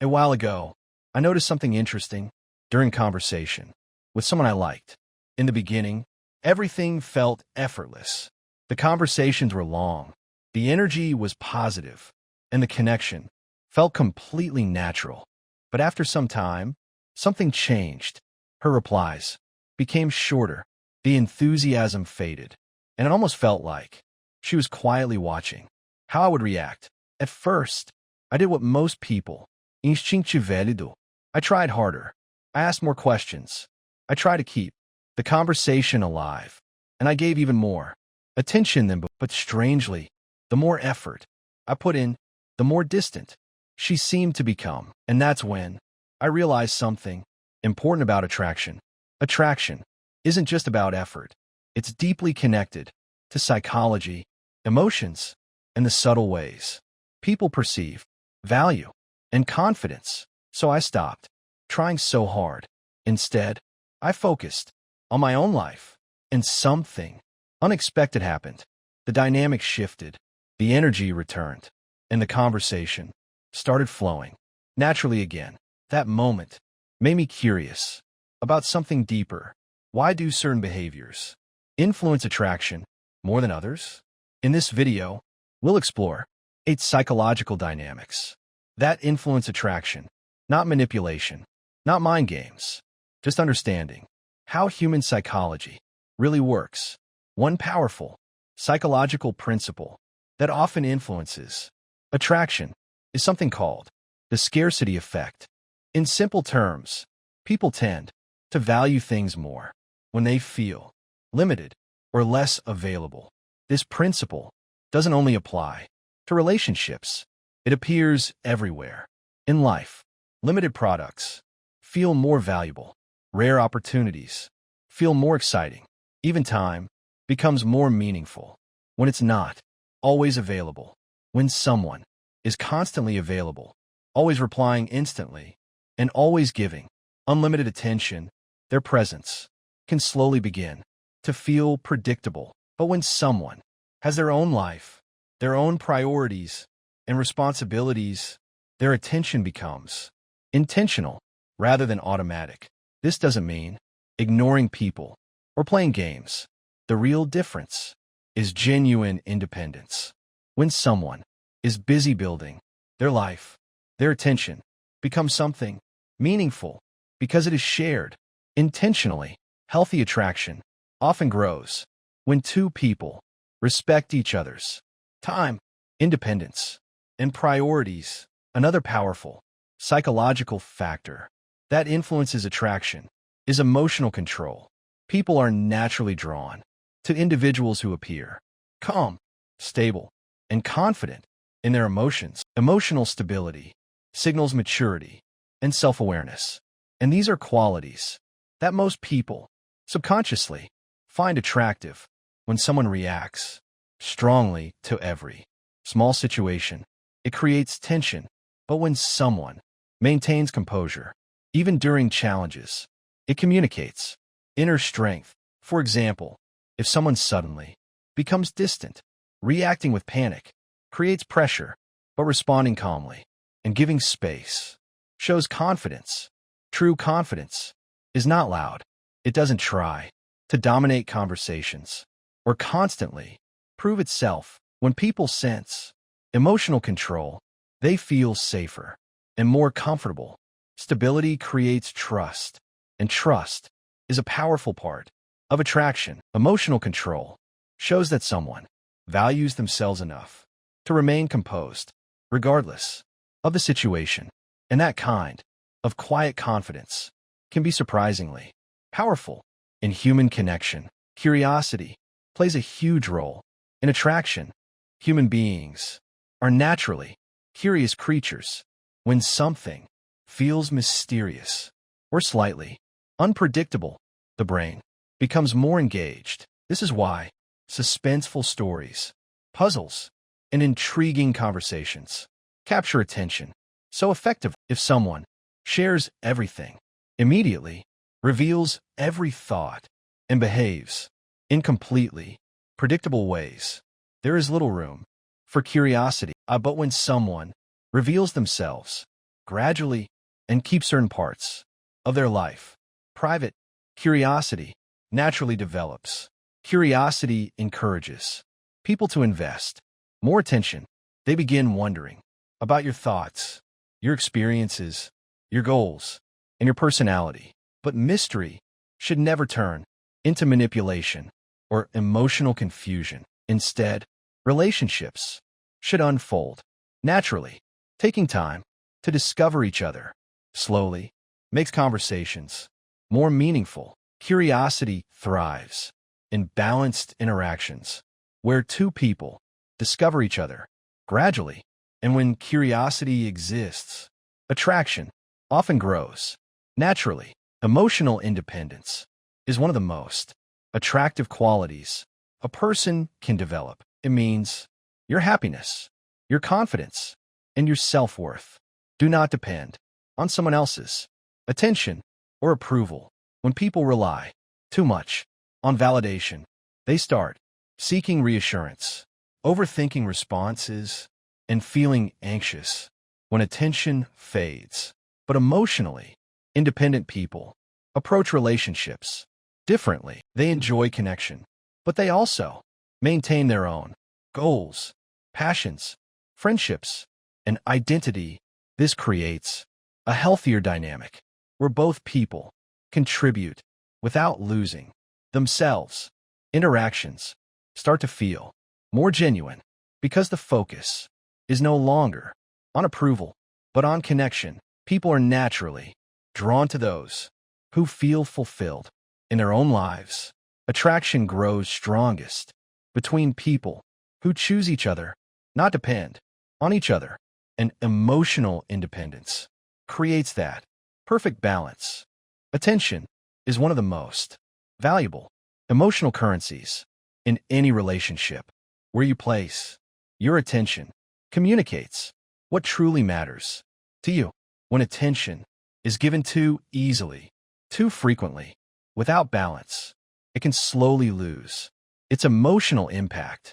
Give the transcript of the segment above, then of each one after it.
A while ago, I noticed something interesting during conversation with someone I liked. In the beginning, everything felt effortless. The conversations were long, the energy was positive, and the connection felt completely natural. But after some time, something changed. Her replies became shorter, the enthusiasm faded, and it almost felt like she was quietly watching how I would react. At first, I did what most people instinctively do. I tried harder. I asked more questions. I tried to keep the conversation alive, and I gave even more attention than before. But strangely, the more effort I put in, the more distant she seemed to become. And that's when I realized something important about attraction. Attraction isn't just about effort. It's deeply connected to psychology, emotions, and the subtle ways people perceive value and confidence. So I stopped trying so hard. Instead, I focused on my own life, and something unexpected happened. The dynamic shifted, the energy returned, and the conversation started flowing naturally again. That moment made me curious about something deeper. Why do certain behaviors influence attraction more than others? In this video, we'll explore 8 psychological dynamics that influence attraction, not manipulation, not mind games, just understanding how human psychology really works. One powerful psychological principle that often influences attraction is something called the scarcity effect. In simple terms, people tend to value things more when they feel limited or less available. This principle doesn't only apply to relationships. It appears everywhere in life. Limited products feel more valuable. Rare opportunities feel more exciting. Even time becomes more meaningful when it's not always available. When someone is constantly available, always replying instantly, and always giving unlimited attention, their presence can slowly begin to feel predictable. But when someone has their own life, their own priorities and responsibilities, their attention becomes intentional rather than automatic. This doesn't mean ignoring people or playing games. The real difference is genuine independence. When someone is busy building their life, their attention becomes something meaningful because it is shared intentionally. Healthy attraction often grows when two people respect each other's time, independence, and priorities. Another powerful psychological factor that influences attraction is emotional control. People are naturally drawn to individuals who appear calm, stable, and confident in their emotions. Emotional stability signals maturity and self-awareness, and these are qualities that most people subconsciously find attractive. When someone reacts strongly to every small situation, it creates tension. But when someone maintains composure, even during challenges, it communicates inner strength. For example, if someone suddenly becomes distant, reacting with panic creates pressure, but responding calmly and giving space shows confidence. True confidence is not loud. It doesn't try to dominate conversations or constantly prove itself. When people sense emotional control, they feel safer and more comfortable. Stability creates trust, and trust is a powerful part of attraction. Emotional control shows that someone values themselves enough to remain composed, regardless of the situation. And that kind of quiet confidence can be surprisingly powerful in human connection. Curiosity plays a huge role in attraction. Human beings are naturally curious creatures. When something feels mysterious or slightly unpredictable, the brain becomes more engaged. This is why suspenseful stories, puzzles, and intriguing conversations capture attention so effectively. If someone shares everything, immediately reveals every thought, and behaves in completely predictable ways, there is little room for curiosity. But when someone reveals themselves gradually and keep certain parts of their life private. Curiosity naturally develops. Curiosity encourages people to invest more attention. They begin wondering about your thoughts, your experiences, your goals, and your personality. But mystery should never turn into manipulation or emotional confusion. Instead, relationships should unfold naturally. Taking time to discover each other slowly makes conversations more meaningful. Curiosity thrives in balanced interactions where two people discover each other gradually. And when curiosity exists, attraction often grows naturally. Emotional independence is one of the most attractive qualities a person can develop. It means your happiness, your confidence, and your self-worth do not depend on someone else's attention or approval. When people rely too much on validation, they start seeking reassurance, overthinking responses, and feeling anxious when attention fades. But emotionally independent people approach relationships differently. They enjoy connection, but they also maintain their own goals, passions, friendships, and identity. This creates a healthier dynamic where both people contribute without losing themselves. Interactions start to feel more genuine because the focus is no longer on approval, but on connection. People are naturally drawn to those who feel fulfilled in their own lives. Attraction grows strongest between people who choose each other, not depend on each other. And emotional independence creates that perfect balance. Attention is one of the most valuable emotional currencies in any relationship. Where you place your attention communicates what truly matters to you. When attention is given too easily, too frequently, without balance, it can slowly lose its emotional impact.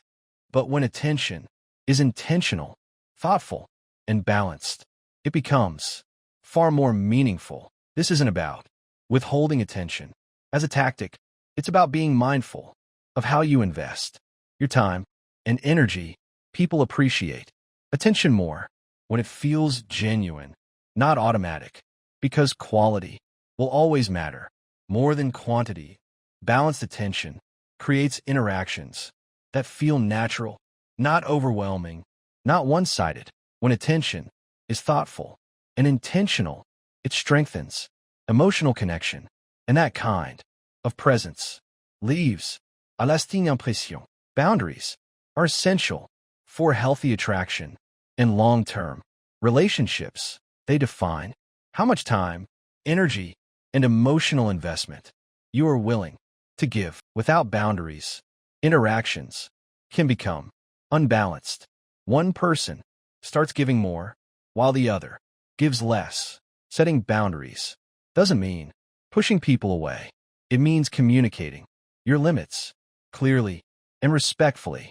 But when attention is intentional, thoughtful, and balanced, it becomes far more meaningful. This isn't about withholding attention as a tactic. It's about being mindful of how you invest your time and energy. People appreciate attention more when it feels genuine, not automatic, because quality will always matter more than quantity. Balanced attention creates interactions that feel natural, not overwhelming, not one-sided. When attention is thoughtful and intentional, it strengthens emotional connection, and that kind of presence leaves a lasting impression. Boundaries are essential for healthy attraction and long-term relationships. They define how much time, energy, and emotional investment you are willing to give. Without boundaries, interactions can become unbalanced. One person starts giving more, while the other gives less. Setting boundaries doesn't mean pushing people away. It means communicating your limits clearly and respectfully.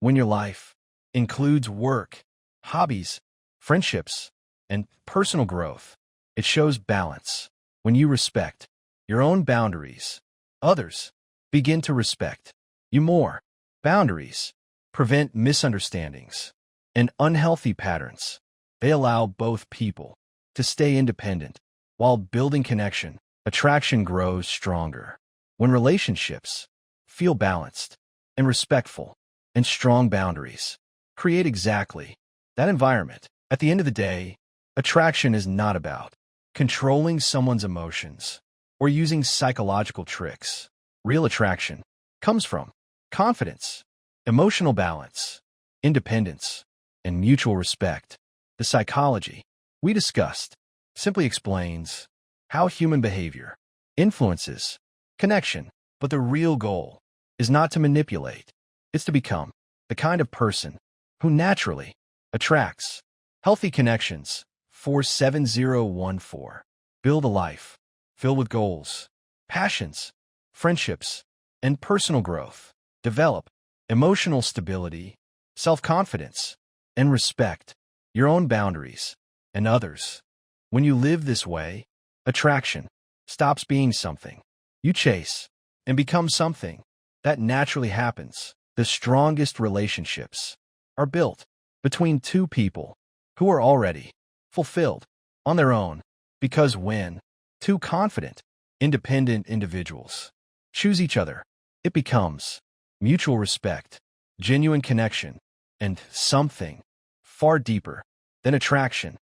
When your life includes work, hobbies, friendships, and personal growth, it shows balance. When you respect your own boundaries, others begin to respect you more. Boundaries prevent misunderstandings and unhealthy patterns. They allow both people to stay independent while building connection. Attraction grows stronger when relationships feel balanced and respectful, and strong boundaries create exactly that environment. At the end of the day, attraction is not about controlling someone's emotions or using psychological tricks. Real attraction comes from confidence, emotional balance, independence, and mutual respect. The psychology we discussed simply explains how human behavior influences connection, but the real goal is not to manipulate. It's to become the kind of person who naturally attracts healthy connections. 47014. Build a life filled with goals, passions, friendships, and personal growth. Develop emotional stability, self-confidence, and respect your own boundaries and others. When you live this way, attraction stops being something you chase and becomes something that naturally happens. The strongest relationships are built between two people who are already fulfilled on their own, because when two confident, independent individuals choose each other, it becomes mutual respect, genuine connection, and something far deeper than attraction.